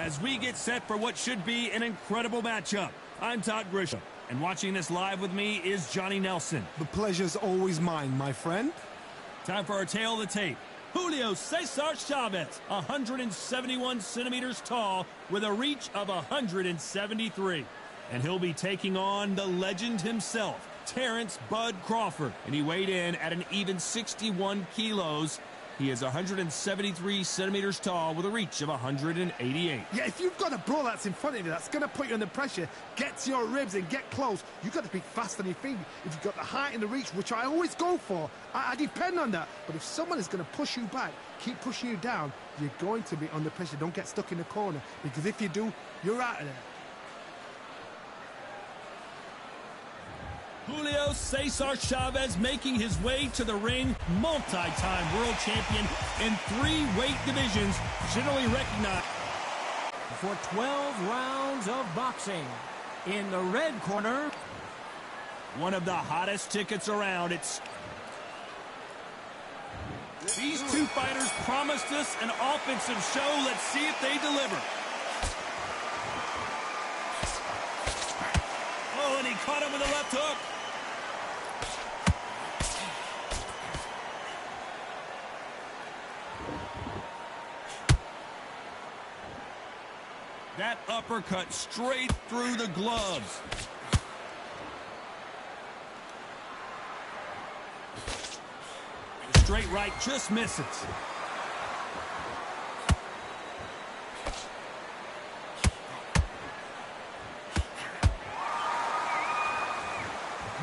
as we get set for what should be an incredible matchup. I'm Todd Grisham, and watching this live with me is Johnny Nelson. The pleasure's always mine, my friend. Time for our tail of the tape. Julio Cesar Chavez, 171 centimeters tall with a reach of 173. And he'll be taking on the legend himself, Terrence Bud Crawford. And he weighed in at an even 61 kilos. He is 173 centimeters tall with a reach of 188. Yeah, if you've got a bro that's in front of you that's going to put you under pressure, get to your ribs and get close, you've got to be fast on your feet. If you've got the height and the reach, which I always go for, I depend on that. But if someone is going to push you back, keep pushing you down, you're going to be under pressure. Don't get stuck in the corner, because if you do, you're out of there. Julio Cesar Chavez making his way to the ring, multi-time world champion in 3 weight divisions, generally recognized. For 12 rounds of boxing, in the red corner, one of the hottest tickets around. These two fighters promised us an offensive show. Let's see if they deliver. Oh, and he caught him with a left hook. That uppercut straight through the gloves. The straight right just misses.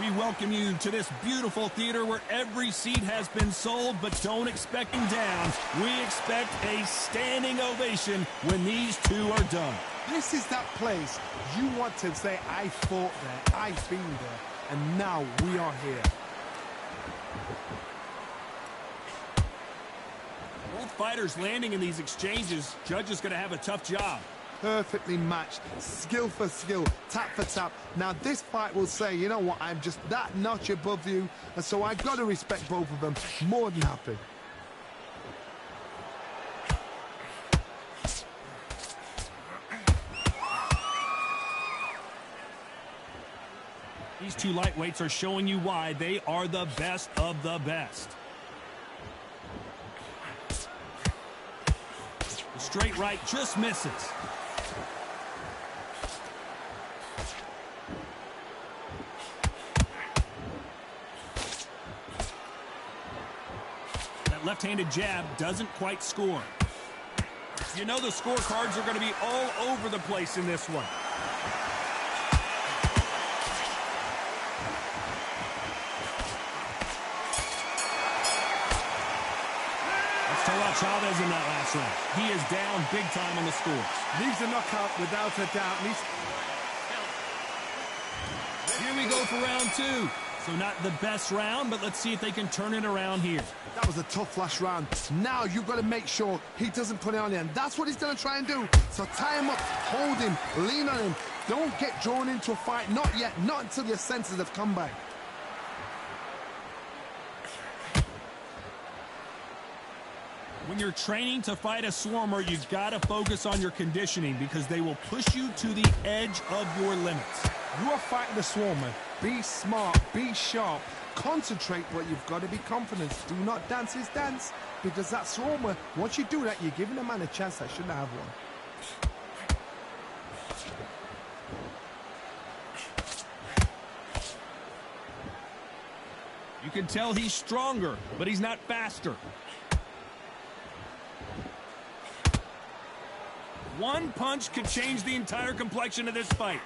We welcome you to this beautiful theater where every seat has been sold, but don't expect them down. We expect a standing ovation when these two are done. This is that place you want to say, I fought there, I've been there, and now we are here. Both fighters landing in these exchanges. Judge is going to have a tough job. Perfectly matched, skill for skill, tap for tap. Now this fight will say, you know what, I'm just that notch above you, and so I've got to respect both of them. More than happy. These two lightweights are showing you why they are the best of the best. The straight right just misses. Left-handed jab doesn't quite score. You know the scorecards are going to be all over the place in this one. Let's talk about Chavez in that last round. He is down big time on the scores. Needs a knockout without a doubt. Here we go for round 2. So not the best round, but let's see if they can turn it around here. That was a tough last round. Now you've got to make sure he doesn't put it on you, and that's what he's going to try and do. So tie him up, hold him, lean on him. Don't get drawn into a fight. Not yet. Not until your senses have come back. When you're training to fight a swarmer, you've got to focus on your conditioning because they will push you to the edge of your limits. You are fighting the swarmer. Be smart, be sharp, concentrate, but you've got to be confident. Do not dance his dance, because that swarmer, once you do that, you're giving a man a chance that shouldn't have one. You can tell he's stronger, but he's not faster. One punch could change the entire complexion of this fight.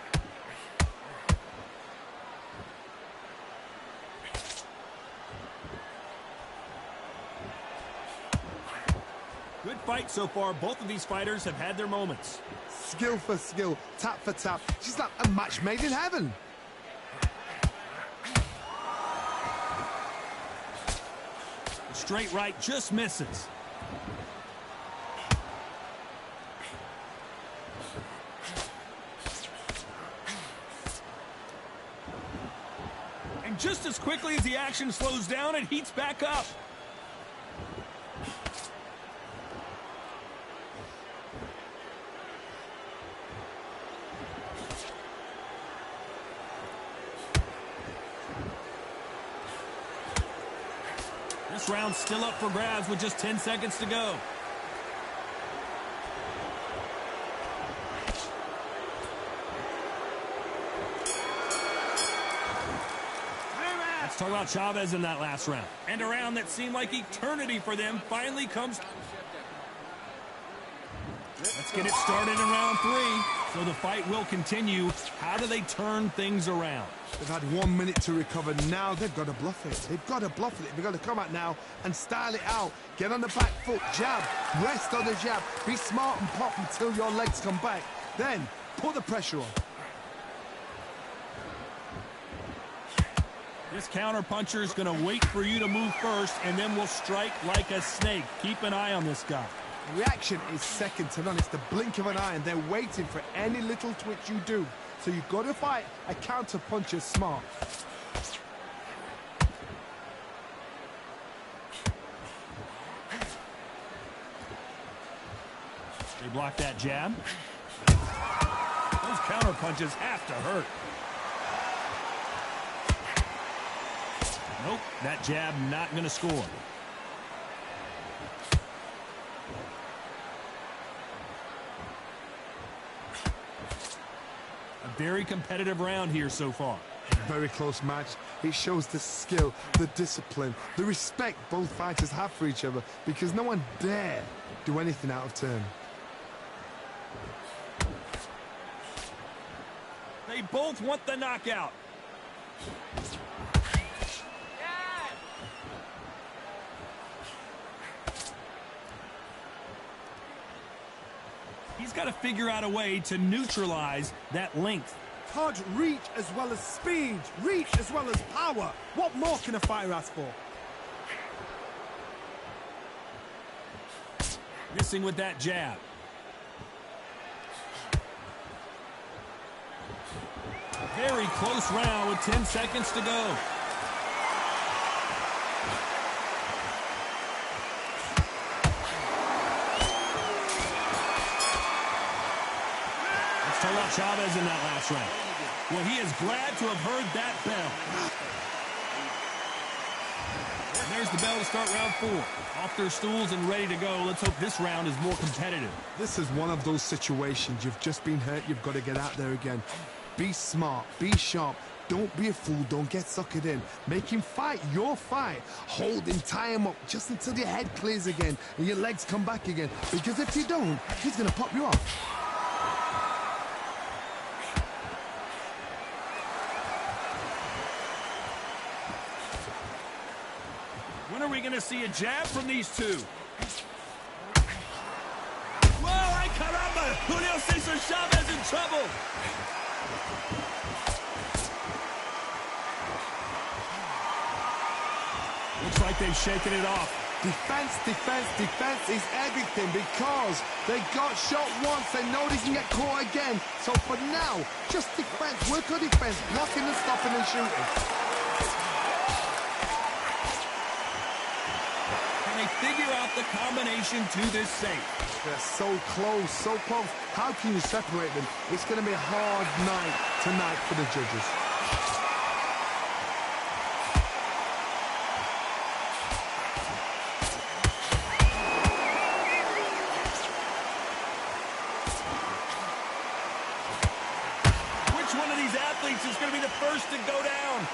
Good fight so far. Both of these fighters have had their moments. Skill for skill, tap for tap. She's like a match made in heaven. The straight right just misses. And just as quickly as the action slows down, it heats back up. This round's still up for grabs with just 10 seconds to go. Let's talk about Chavez in that last round. And a round that seemed like eternity for them finally comes. Let's get it started in round 3. So the fight will continue. How do they turn things around? They've had 1 minute to recover. Now they've got to bluff it. They've got to bluff it. They've got to come out now and style it out. Get on the back foot, jab, rest on the jab. Be smart and pop until your legs come back. Then put the pressure on. This counter-puncher is going to wait for you to move first, and then will strike like a snake. Keep an eye on this guy. Reaction is second to none. It's the blink of an eye, and they're waiting for any little twitch you do. So you've got to fight a counter-puncher smart. They block that jab. Those counter-punches have to hurt. Nope, that jab not going to score. A very competitive round here so far. Very close match. It shows the skill, the discipline, the respect both fighters have for each other, because no one dare do anything out of turn. They both want the knockout. He's got to figure out a way to neutralize that length. Todd, reach as well as speed, reach as well as power. What more can a fighter ask for? Missing with that jab. Very close round with 10 seconds to go. Let's talk about Chavez in that last round. Well, he is glad to have heard that bell. And there's the bell to start round 4. Off their stools and ready to go. Let's hope this round is more competitive. This is one of those situations. You've just been hurt. You've got to get out there again. Be smart. Be sharp. Don't be a fool. Don't get suckered in. Make him fight your fight. Hold him, tie him up just until your head clears again and your legs come back again. Because if you don't, he's going to pop you off. When are we going to see a jab from these two? Whoa, ay caramba! Julio Cesar Chavez in trouble! Looks like they've shaken it off. Defense, defense, defense is everything, because they got shot once. They know they can get caught again. So for now, just defense. Work on defense. Blocking and stopping and shooting. Can they figure out the combination to this safe? They're so close, so close. How can you separate them? It's going to be a hard night tonight for the judges. Which one of these athletes is going to be the first to go down?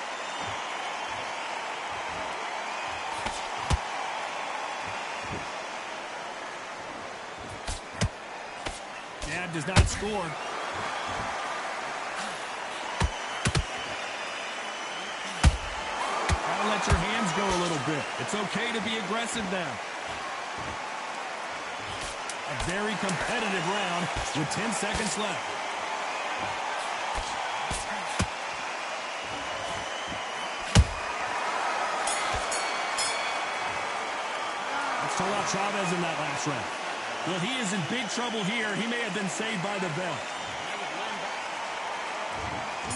Jab does not score. Gotta let your hands go a little bit. It's okay to be aggressive now. A very competitive round with 10 seconds left. Let's talk about Chavez in that last round. Well, he is in big trouble here. He may have been saved by the bell.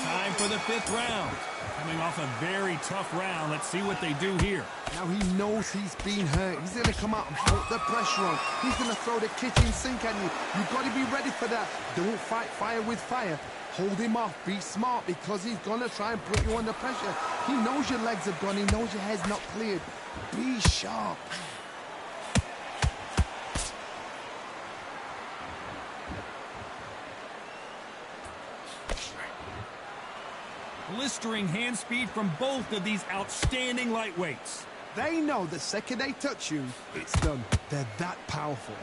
Time for the 5th round. Coming off a very tough round. Let's see what they do here. Now he knows he's been hurt. He's going to come out and put the pressure on. He's going to throw the kitchen sink at you. You've got to be ready for that. Don't fight fire with fire. Hold him off. Be smart, because he's going to try and put you under pressure. He knows your legs have gone. He knows your head's not cleared. Be sharp. Blistering hand speed from both of these outstanding lightweights. They know the second they touch you, it's done. They're that powerful.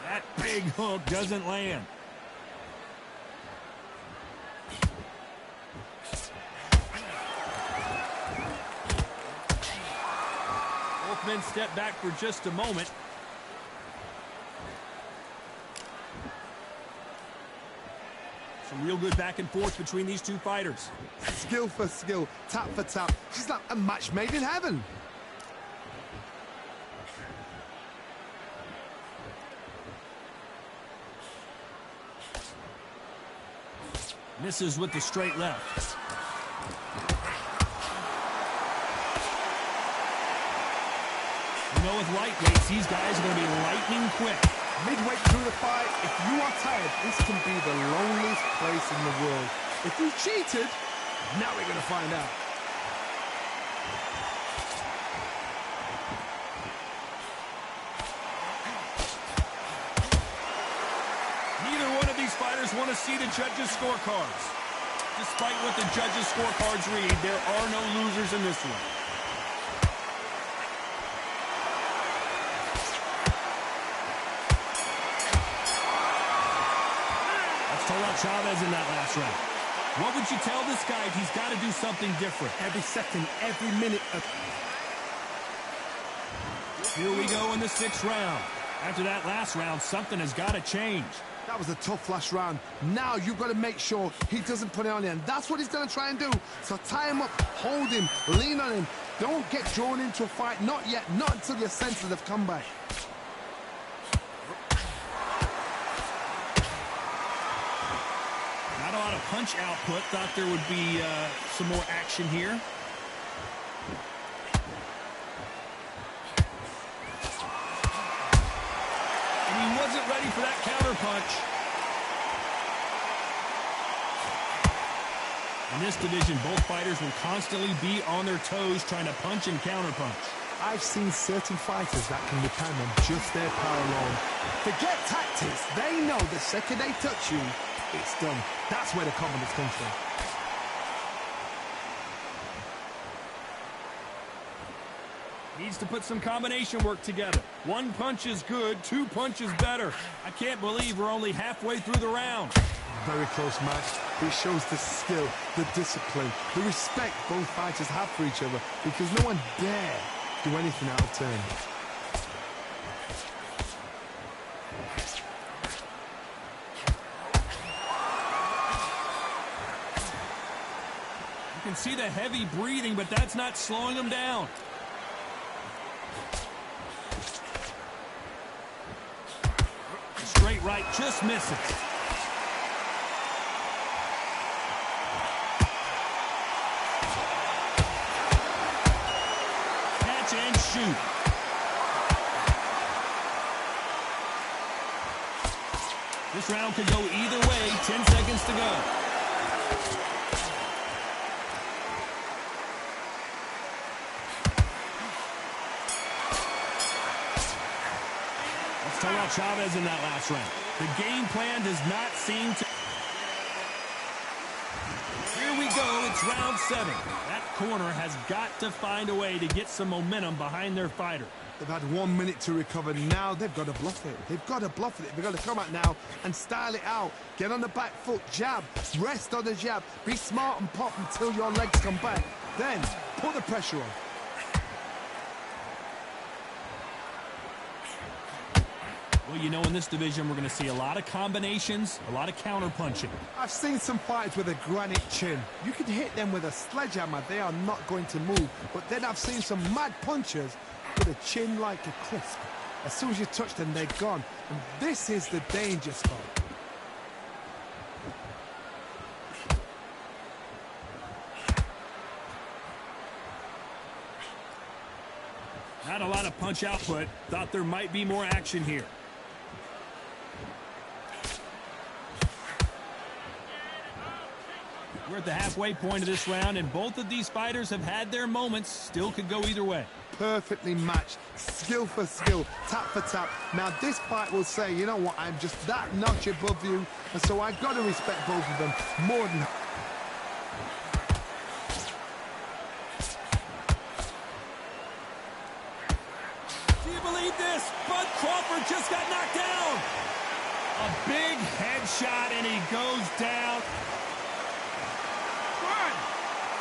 That big hook doesn't land. Both men step back for just a moment. Some real good back and forth between these two fighters. Skill for skill, tap for tap. It's like a match made in heaven. Misses with the straight left. You know, with lightweights, these guys are going to be lightning quick. Midway through the fight, if you are tired, this can be the loneliest place in the world. If you cheated, now we're going to find out. Neither one of these fighters want to see the judges' scorecards. Despite what the judges' scorecards read, there are no losers in this one. Chavez in that last round. What would you tell this guy if he's got to do something different? Every second, every minute. Here we go in the 6th round. After that last round, something has got to change. That was a tough last round. Now you've got to make sure he doesn't put it on you, and that's what he's going to try and do. So tie him up, hold him, lean on him. Don't get drawn into a fight. Not yet. Not until your senses have come back. Not a lot of punch output. Thought there would be some more action here. And he wasn't ready for that counter punch. In this division, both fighters will constantly be on their toes trying to punch and counter punch. I've seen certain fighters that can depend on just their power alone. Forget tactics. They know the second they touch you, it's done. That's where the confidence comes from. Needs to put some combination work together. One punch is good, 2 punches better. I can't believe we're only halfway through the round. Very close match. It shows the skill, the discipline, the respect both fighters have for each other, because no one dare do anything out of turn. You can see the heavy breathing, but that's not slowing him down. Straight right just misses. Catch and shoot. This round could go either way. 10 seconds to go. Talk about Chavez in that last round. The game plan does not seem to... Here we go. It's round 7. That corner has got to find a way to get some momentum behind their fighter. They've had 1 minute to recover. Now they've got to bluff it. They've got to bluff it. They've got to come out now and style it out. Get on the back foot, jab, rest on the jab. Be smart and pop until your legs come back. Then put the pressure on. Well, you know, in this division, we're going to see a lot of combinations, a lot of counter-punching. I've seen some fights with a granite chin. You can hit them with a sledgehammer. They are not going to move. But then I've seen some mad punchers with a chin like a crisp. As soon as you touch them, they're gone. And this is the danger spot. Not a lot of punch output. Thought there might be more action here. We're at the halfway point of this round, and both of these fighters have had their moments. Still could go either way. Perfectly matched, skill for skill, tap for tap. Now this fight will say, you know what, I'm just that notch above you, and so I've got to respect both of them more than... Do you believe this? Bud Crawford just got knocked down. A big headshot, and he goes down. 1,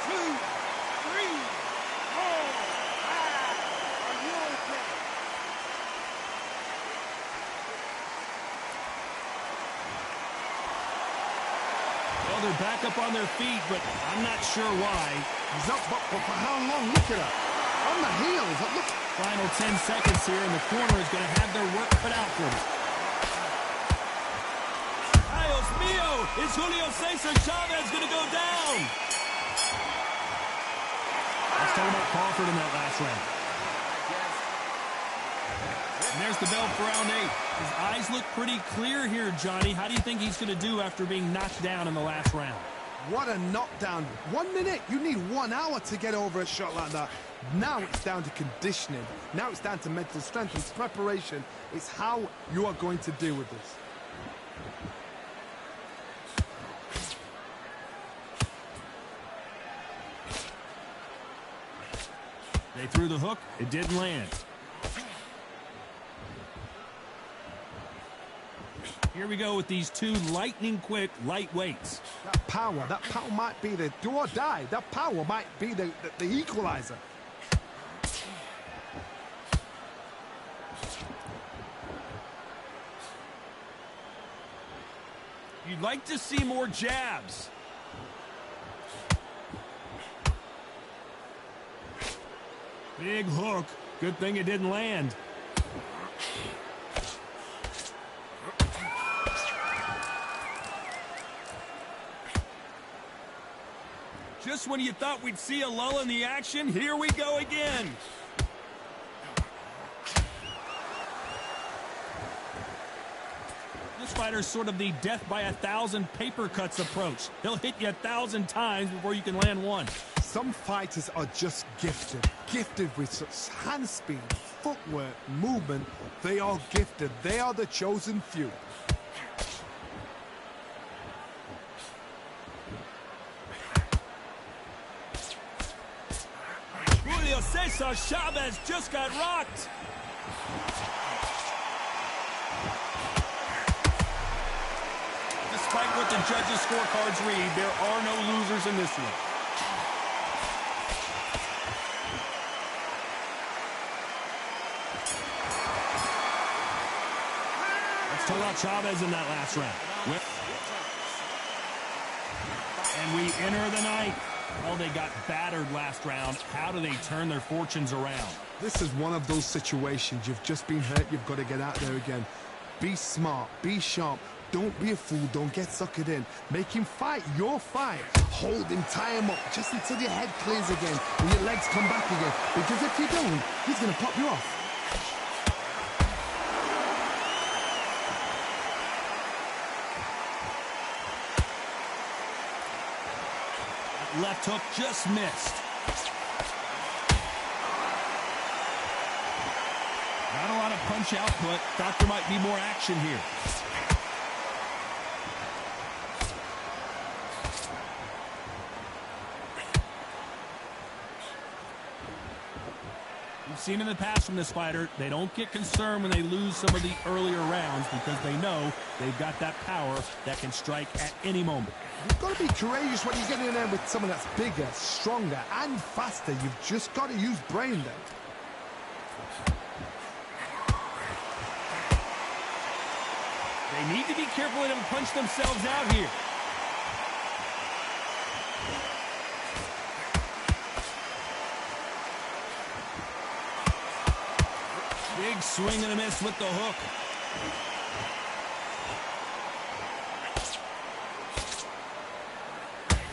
2, 3, 4, 5. Are you okay? Well, they're back up on their feet, but I'm not sure why. He's up, but for how long? Look at her. On the heels. Look. Final 10 seconds here, and the corner is going to have their work cut out for them. Dios mío! Is Julio Cesar Chavez going to go down? Let's talk about Crawford in that last round. And there's the bell for round 8. His eyes look pretty clear here, Johnny. How do you think he's going to do after being knocked down in the last round? What a knockdown. 1 minute. You need 1 hour to get over a shot like that. Now it's down to conditioning. Now it's down to mental strength and preparation. It's how you are going to deal with this. They threw the hook. It didn't land. Here we go with these two lightning-quick lightweights. That power might be the do or die. That power might be the equalizer. You'd like to see more jabs. Big hook. Good thing it didn't land. Just when you thought we'd see a lull in the action, here we go again. This fighter's sort of the death by 1,000 paper cuts approach. He'll hit you 1,000 times before you can land one. Some fighters are just gifted with such hand speed, footwork, movement. They are gifted. They are the chosen few. Julio Cesar Chavez just got rocked. Despite what the judges' scorecards read, there are no losers in this one. Let's talk about Chavez in that last round. And we enter the ninth. Well, they got battered last round. How do they turn their fortunes around? This is one of those situations. You've just been hurt. You've got to get out there again. Be smart. Be sharp. Don't be a fool. Don't get suckered in. Make him fight your fight. Hold him, tie him up, just until your head clears again and your legs come back again. Because if you don't, he's going to pop you off. Left hook just missed. Not a lot of punch output. Thought there might be more action here. We've seen in the past from this fighter, they don't get concerned when they lose some of the earlier rounds because they know they've got that power that can strike at any moment. You've got to be courageous when you get in there with someone that's bigger, stronger, and faster. You've just got to use brain there. They need to be careful they don't punch themselves out here. Big swing and a miss with the hook.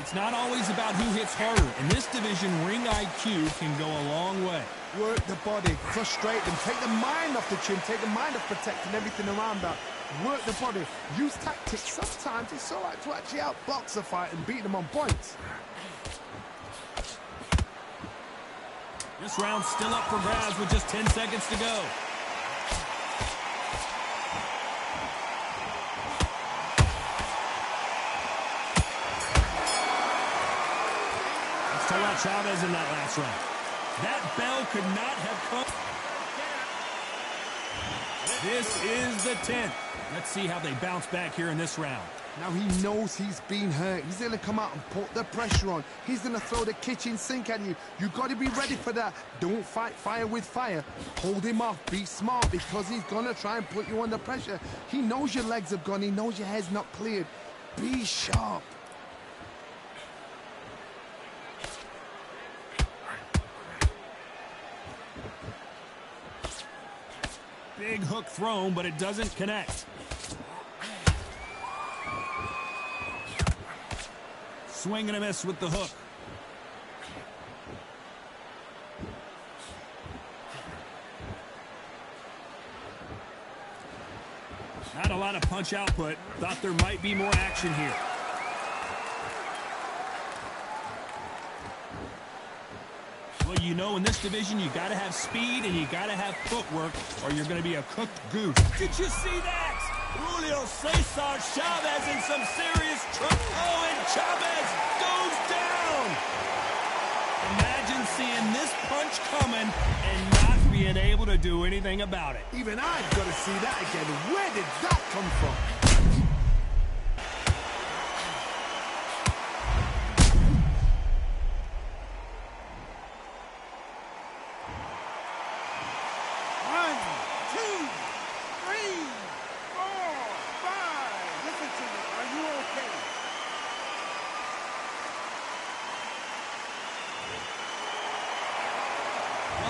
It's not always about who hits harder. In this division, ring IQ can go a long way. Work the body, frustrate them, take the mind off the chin, take the mind off protecting everything around that. Work the body, use tactics. Sometimes it's all right to actually outbox a fight and beat them on points. This round's still up for grabs with just 10 seconds to go. Let's talk about Chavez in that last round. That bell could not have come. This is the 10th. Let's see how they bounce back here in this round. Now he knows he's been hurt. He's going to come out and put the pressure on. He's going to throw the kitchen sink at you. You've got to be ready for that. Don't fight fire with fire. Hold him off. Be smart because he's going to try and put you under pressure. He knows your legs have gone. He knows your head's not cleared. Be sharp. Big hook thrown, but it doesn't connect. Swing and a miss with the hook. Not a lot of punch output. Thought there might be more action here. Well, you know, in this division, you got to have speed and you got to have footwork or you're going to be a cooked goose. Did you see that? Julio Cesar Chavez in some serious trouble. Oh, and Chavez goes down. Imagine seeing this punch coming and not being able to do anything about it. Even I've got to see that again. Where did that come from?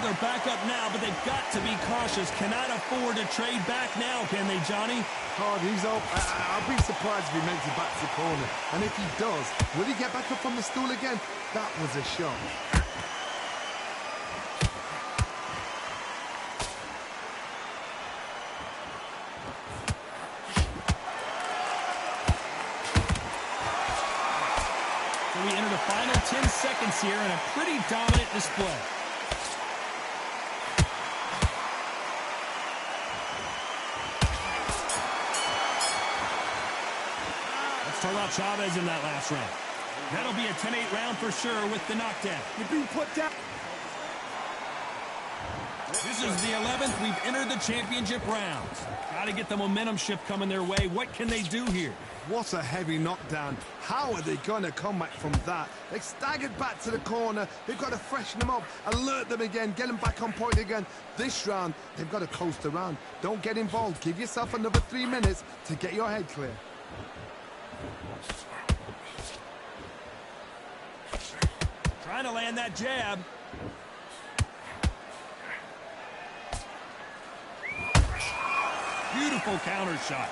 They're back up now, but they've got to be cautious. Cannot afford to trade back now, can they, Johnny? Hard, he's up. I'll be surprised if he makes it back to the corner. And if he does, will he get back up on the stool again? That was a shot. So we enter the final 10 seconds here in a pretty dominant display. Talk about Chavez in that last round. That'll be a 10-8 round for sure with the knockdown. You're being put down. This is the 11th. We've entered the championship rounds. Got to get the momentum shift coming their way. What can they do here? What a heavy knockdown. How are they going to come back from that? They staggered back to the corner. They've got to freshen them up, alert them again, get them back on point again. This round, they've got to coast around. Don't get involved. Give yourself another 3 minutes to get your head clear. Trying to land that jab. Beautiful counter shot.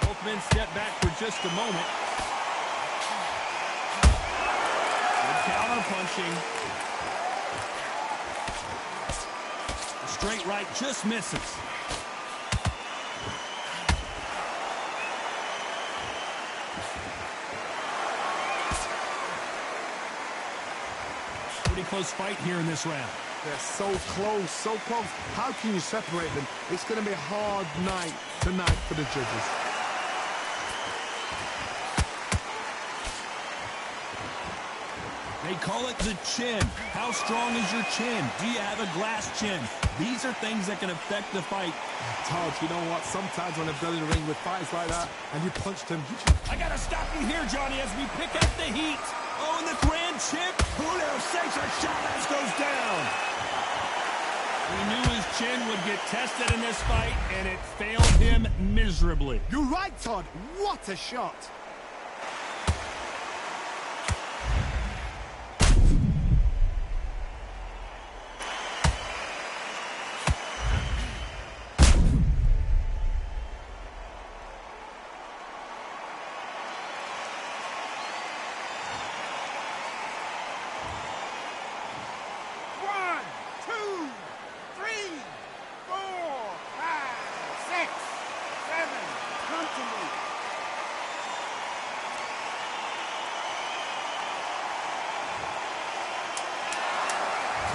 Both men step back for just a moment. Good counter punching. The straight right just misses. Pretty close fight here in this round. They're so close, so close. How can you separate them? It's going to be a hard night tonight for the judges. They call it the chin. How strong is your chin? Do you have a glass chin? These are things that can affect the fight. Todd, you know what? Sometimes when I've done in the ring with fights like that, and you punched him, I got to stop you here, Johnny, as we pick up the heat. Oh, and the grand champ, Julio Cesar Chavez goes down. We knew his chin would get tested in this fight, and it failed him miserably. You're right, Todd. What a shot.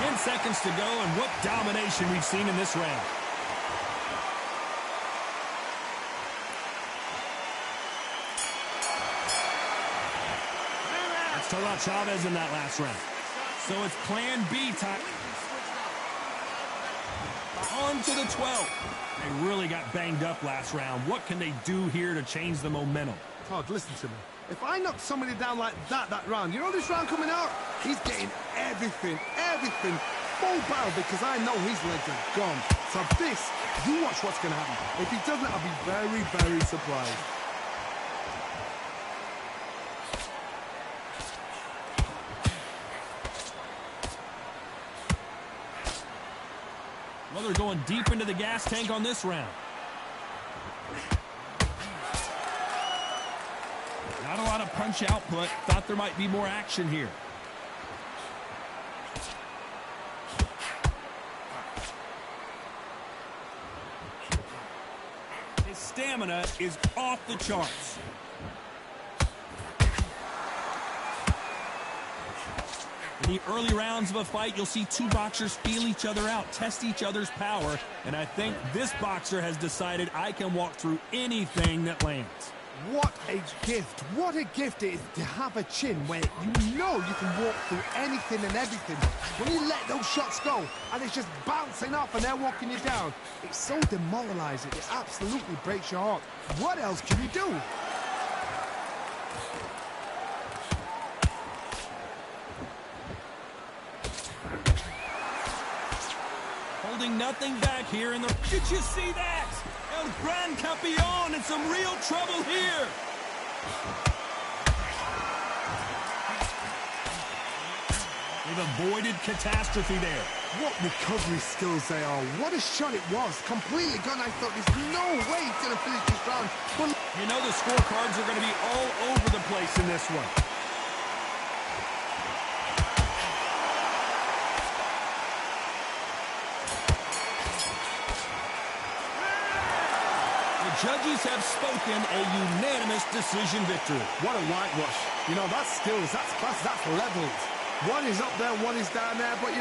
10 seconds to go, and what domination we've seen in this round. Let's talk about Chavez in that last round. So it's plan B time. On to the 12th. They really got banged up last round. What can they do here to change the momentum? Todd, listen to me. If I knock somebody down like that round, you know this round coming out? He's getting everything, full barrel, because I know his legs are gone. So this, you watch what's going to happen. If he doesn't, I'll be very, very surprised. Well, they're going deep into the gas tank on this round. Not a lot of punch output. Thought there might be more action here. His stamina is off the charts. In the early rounds of a fight, you'll see two boxers feel each other out, test each other's power, and I think this boxer has decided I can walk through anything that lands. What a gift. What a gift it is to have a chin where you know you can walk through anything and everything. When you let those shots go and it's just bouncing off and they're walking you down, it's so demoralizing. It absolutely breaks your heart. What else can you do? Holding nothing back here in the... Did you see that? El Gran Campeón in some real trouble here. They've avoided catastrophe there. What recovery skills they are. What a shot it was. Completely gone. I thought there's no way he's going to finish this round. But you know the scorecards are going to be all over the place in this one. Judges have spoken a unanimous decision victory. What a whitewash. You know, that's skills, that's class, that's levels. One is up there, one is down there, but you...